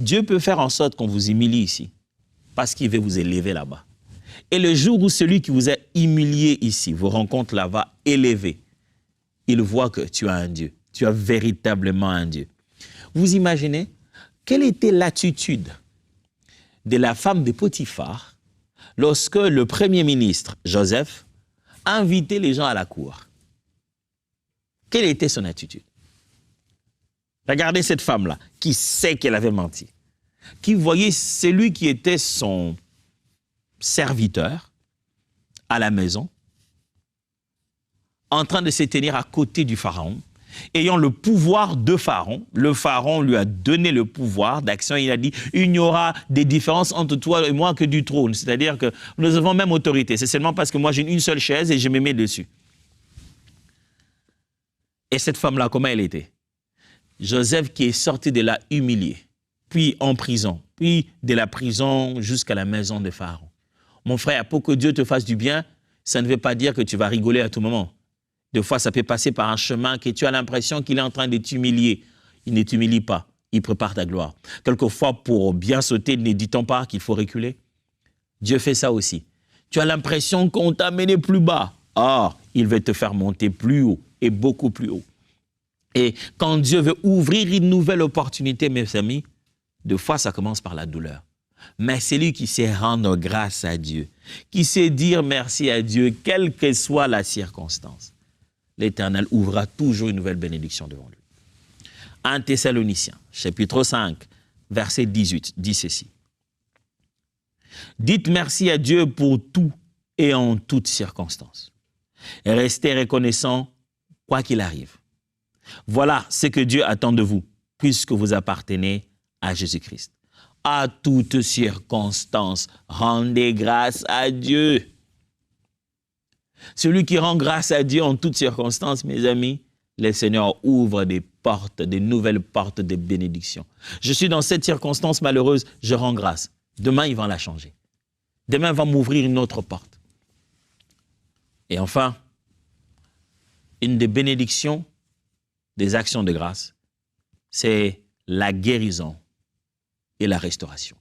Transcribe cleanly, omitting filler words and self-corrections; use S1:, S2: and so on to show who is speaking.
S1: Dieu peut faire en sorte qu'on vous humilie ici, parce qu'il veut vous élever là-bas. Et le jour où celui qui vous a humilié ici vous rencontre là-bas élevé, il voit que tu as un Dieu, tu as véritablement un Dieu. Vous imaginez, quelle était l'attitude de la femme de Potiphar lorsque le premier ministre, Joseph, invitait les gens à la cour? Quelle était son attitude? Regardez cette femme-là, qui sait qu'elle avait menti, qui voyait celui qui était son serviteur à la maison, en train de se tenir à côté du pharaon, ayant le pouvoir de Pharaon. Le Pharaon lui a donné le pouvoir d'action. Il a dit, il n'y aura des différences entre toi et moi que du trône. C'est-à-dire que nous avons même autorité. C'est seulement parce que moi j'ai une seule chaise et je me mets dessus. Et cette femme-là, comment elle était? Joseph qui est sorti de là humilié, puis en prison, puis de la prison jusqu'à la maison de Pharaon. Mon frère, pour que Dieu te fasse du bien, ça ne veut pas dire que tu vas rigoler à tout moment. Des fois, ça peut passer par un chemin que tu as l'impression qu'il est en train de t'humilier. Il ne t'humilie pas, il prépare ta gloire. Quelquefois, pour bien sauter, ne dit-on pas qu'il faut reculer? Dieu fait ça aussi. Tu as l'impression qu'on t'a mené plus bas. Or, il veut te faire monter plus haut et beaucoup plus haut. Et quand Dieu veut ouvrir une nouvelle opportunité, mes amis, des fois, ça commence par la douleur. Mais c'est lui qui sait rendre grâce à Dieu, qui sait dire merci à Dieu, quelle que soit la circonstance. L'Éternel ouvrira toujours une nouvelle bénédiction devant lui. 1 Thessaloniciens, chapitre 5, verset 18, dit ceci. Dites merci à Dieu pour tout et en toutes circonstances. Et restez reconnaissants quoi qu'il arrive. Voilà ce que Dieu attend de vous, puisque vous appartenez à Jésus-Christ. À toutes circonstances, rendez grâce à Dieu. Celui qui rend grâce à Dieu en toutes circonstances, mes amis, le Seigneur ouvre des portes, des nouvelles portes de bénédiction. Je suis dans cette circonstance malheureuse, je rends grâce. Demain, il va la changer. Demain, il va m'ouvrir une autre porte. Et enfin, une des bénédictions des actions de grâce, c'est la guérison et la restauration.